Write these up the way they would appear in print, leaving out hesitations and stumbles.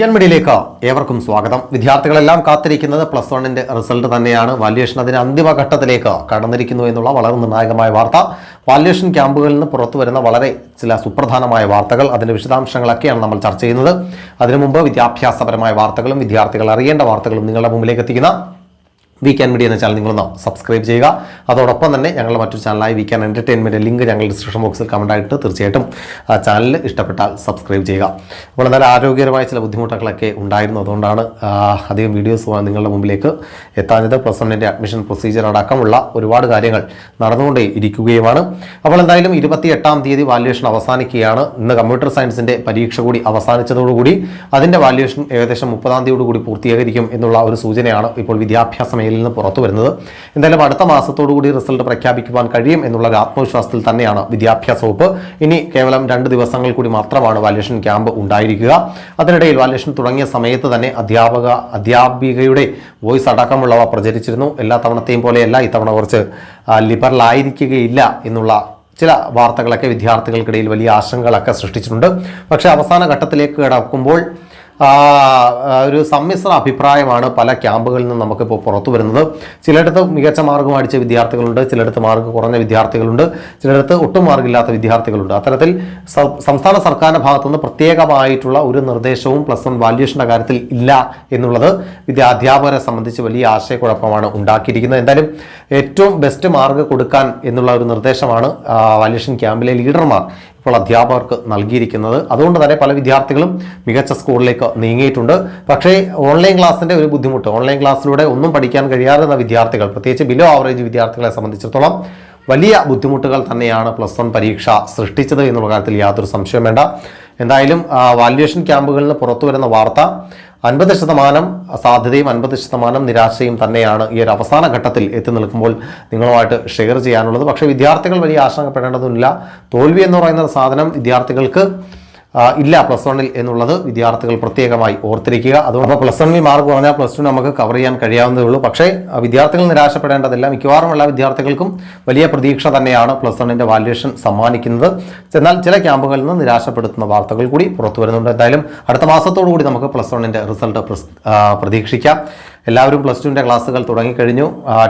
Weekend മീഡിയയിലേക്ക് ഏവർക്കും സ്വാഗതം. വിദ്യാർത്ഥികളെല്ലാം കാത്തിരിക്കുന്നത് പ്ലസ് വണ്ണിന്റെ റിസൾട്ട് തന്നെയാണ്. വാല്യുവേഷൻ അതിന് അന്തിമഘട്ടത്തിലേക്ക് കടന്നിരിക്കുന്നു എന്നുള്ള വളരെ നിർണായകമായ വാർത്ത. വാല്യുവേഷൻ ക്യാമ്പുകളിൽ നിന്ന് പുറത്തു വരുന്ന വളരെ ചില സുപ്രധാനമായ വാർത്തകൾ, അതിന്റെ വിശദാംശങ്ങളൊക്കെയാണ് നമ്മൾ ചർച്ച ചെയ്യുന്നത്. അതിനു മുമ്പ് വിദ്യാഭ്യാസപരമായ വാർത്തകളും വിദ്യാർത്ഥികൾ അറിയേണ്ട വാർത്തകളും നിങ്ങളുടെ മുമ്പിലേക്ക് എത്തിക്കുന്ന വീക്കെൻ മീഡിയ എന്ന ചാനൽ നിങ്ങളൊന്ന് സബ്സ്ക്രൈബ് ചെയ്യുക. അതോടൊപ്പം തന്നെ ഞങ്ങളുടെ മറ്റൊരു ചാനലായി വീക്കെൻ എൻ്റർടൈൻമെൻറ്റ് ലിങ്ക് ഞങ്ങൾ ഡിസ്ക്രിപ്ഷൻ ബോക്സിൽ കമൻറ്റായിട്ട് തീർച്ചയായിട്ടും ആ ചാനൽ ഇഷ്ടപ്പെട്ടാൽ സബ്സ്ക്രൈബ് ചെയ്യുക. അപ്പോൾ നല്ല ആരോഗ്യപരമായ ചില ബുദ്ധിമുട്ടുകളൊക്കെ ഉണ്ടായിരുന്നു. അതുകൊണ്ടാണ് അധികം വീഡിയോസ് നിങ്ങളുടെ മുമ്പിലേക്ക് എത്താഞ്ഞത്. പ്ലസ് വണ്ണിൻ്റെ അഡ്മിഷൻ പ്രൊസീജിയർ അടക്കമുള്ള ഒരുപാട് കാര്യങ്ങൾ നടന്നുകൊണ്ടേ ഇരിക്കുകയുമാണ്. അപ്പോൾ എന്തായാലും 28-ാം തീയതി വാല്യുവേഷൻ അവസാനിക്കുകയാണ്. ഇന്ന് കമ്പ്യൂട്ടർ സയൻസിൻ്റെ പരീക്ഷ കൂടി അവസാനിച്ചതോടുകൂടി അതിൻ്റെ വാല്യുവേഷൻ ഏകദേശം 30-ാം തീയതിയോടുകൂടി പൂർത്തീകരിക്കും എന്നുള്ള ഒരു സൂചനയാണ് ഇപ്പോൾ വിദ്യാഭ്യാസ നിന്ന് പുറത്തു വരുന്നത്. എന്തായാലും അടുത്ത മാസത്തോടുകൂടി റിസൾട്ട് പ്രഖ്യാപിക്കുവാൻ കഴിയും എന്നുള്ള ഒരു ആത്മവിശ്വാസത്തിൽ തന്നെയാണ് വിദ്യാഭ്യാസ വകുപ്പ്. ഇനി കേവലം 2 ദിവസങ്ങൾ കൂടി മാത്രമാണ് വാല്യുവേഷൻ ക്യാമ്പ് ഉണ്ടായിരിക്കുക. അതിനിടയിൽ വാല്യുവേഷൻ തുടങ്ങിയ സമയത്ത് തന്നെ അധ്യാപികയുടെ വോയിസ് അടക്കമുള്ളവ പ്രചരിച്ചിരുന്നു. എല്ലാ തവണത്തെയും പോലെയല്ല, ഇത്തവണ കുറച്ച് ലിബറൽ ആയിരിക്കുകയില്ല എന്നുള്ള ചില വാർത്തകളൊക്കെ വിദ്യാർത്ഥികൾക്കിടയിൽ വലിയ ആശങ്കകളൊക്കെ സൃഷ്ടിച്ചിട്ടുണ്ട്. പക്ഷേ അവസാന ഘട്ടത്തിലേക്ക് കടക്കുമ്പോൾ ഒരു സമ്മിശ്ര അഭിപ്രായമാണ് പല ക്യാമ്പുകളിൽ നിന്നും നമുക്കിപ്പോൾ പുറത്തു വരുന്നത്. ചിലയിടത്ത് മികച്ച മാർഗ്ഗം അടിച്ച വിദ്യാർത്ഥികളുണ്ട്, ചിലയിടത്ത് മാർക്ക് കുറഞ്ഞ വിദ്യാർത്ഥികളുണ്ട്, ചിലയിടത്ത് ഒട്ടും മാർഗ്ഗമില്ലാത്ത വിദ്യാർത്ഥികളുണ്ട്. അത്തരത്തിൽ സംസ്ഥാന സർക്കാരിൻ്റെ ഭാഗത്തുനിന്ന് പ്രത്യേകമായിട്ടുള്ള ഒരു നിർദ്ദേശവും പ്ലസ് വൺ വാല്യുവേഷൻ്റെ കാര്യത്തിൽ ഇല്ല എന്നുള്ളത് അധ്യാപകരെ സംബന്ധിച്ച് വലിയ ആശയക്കുഴപ്പമാണ് ഉണ്ടാക്കിയിരിക്കുന്നത്. എന്തായാലും ഏറ്റവും ബെസ്റ്റ് മാർക്ക് കൊടുക്കാൻ എന്നുള്ള ഒരു നിർദ്ദേശമാണ് വാല്യുവേഷൻ ക്യാമ്പിലെ ലീഡർമാർ ഇപ്പോൾ അധ്യാപകർക്ക് നൽകിയിരിക്കുന്നത്. അതുകൊണ്ട് തന്നെ പല വിദ്യാർത്ഥികളും മികച്ച സ്കൂളിലേക്ക് നീങ്ങിയിട്ടുണ്ട്. പക്ഷേ ഓൺലൈൻ ക്ലാസ്സിൻ്റെ ഒരു ബുദ്ധിമുട്ട്, ഓൺലൈൻ ക്ലാസ്സിലൂടെ ഒന്നും പഠിക്കാൻ കഴിയാറുന്ന വിദ്യാർത്ഥികൾ, പ്രത്യേകിച്ച് ബിലോ ആവറേജ് വിദ്യാർത്ഥികളെ സംബന്ധിച്ചിടത്തോളം വലിയ ബുദ്ധിമുട്ടുകൾ തന്നെയാണ് പ്ലസ് വൺ പരീക്ഷ സൃഷ്ടിച്ചത് എന്നുള്ള കാര്യത്തിൽ യാതൊരു സംശയം വേണ്ട. എന്തായാലും വാല്യുവേഷൻ ക്യാമ്പുകളിൽ നിന്ന് പുറത്തു വരുന്ന വാർത്ത 50% സാധ്യതയും 50% നിരാശയും തന്നെയാണ് ഈ ഒരു അവസാന ഘട്ടത്തിൽ എത്തി നിൽക്കുമ്പോൾ നിങ്ങളുമായിട്ട് ഷെയർ ചെയ്യാനുള്ളത്. പക്ഷേ വിദ്യാർത്ഥികൾ വലിയ ആശങ്കപ്പെടേണ്ടതുമില്ല. തോൽവി എന്ന് പറയുന്ന സാധനം വിദ്യാർത്ഥികൾക്ക് ഇല്ല പ്ലസ് വണ്ണിൽ എന്നുള്ളത് വിദ്യാർത്ഥികൾ പ്രത്യേകമായി ഓർത്തിരിക്കുക. അതുകൊണ്ട് പ്ലസ് വണ്ണിൽ മാർക്ക് കുറഞ്ഞാൽ പ്ലസ് ടു നമുക്ക് കവർ ചെയ്യാൻ കഴിയാവുന്നതേ ഉള്ളൂ. പക്ഷേ വിദ്യാർത്ഥികൾ നിരാശപ്പെടേണ്ടതില്ല. മിക്കവാറും എല്ലാ വിദ്യാർത്ഥികൾക്കും വലിയ പ്രതീക്ഷ തന്നെയാണ് പ്ലസ് വണ്ണിൻ്റെ വാല്യുവേഷൻ സമ്മാനിക്കുന്നത്. എന്നാൽ ചില ക്യാമ്പുകളിൽ നിന്ന് നിരാശപ്പെടുത്തുന്ന വാർത്തകൾ കൂടി പുറത്തു വരുന്നുണ്ട്. എന്തായാലും അടുത്ത മാസത്തോടു കൂടി നമുക്ക് പ്ലസ് വണ്ണിൻ്റെ റിസൾട്ട് പ്രതീക്ഷിക്കാം. എല്ലാവരും പ്ലസ് ടുവിൻ്റെ ക്ലാസ്സുകൾ തുടങ്ങിക്കഴിഞ്ഞു.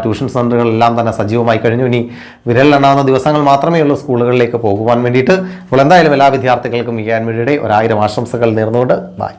ട്യൂഷൻ സെൻ്ററുകളെല്ലാം തന്നെ സജീവമായി കഴിഞ്ഞു. ഇനി വിരലിലെണ്ണാവുന്ന ദിവസങ്ങൾ മാത്രമേ ഉള്ളൂ സ്കൂളുകളിലേക്ക് പോകുവാൻ വേണ്ടിയിട്ട്. അപ്പോൾ എന്തായാലും എല്ലാ വിദ്യാർത്ഥികൾക്കും വീക്കെൻ മീഡിയയുടെ 1000 ആശംസകൾ നേർന്നുകൊണ്ട് ബൈ.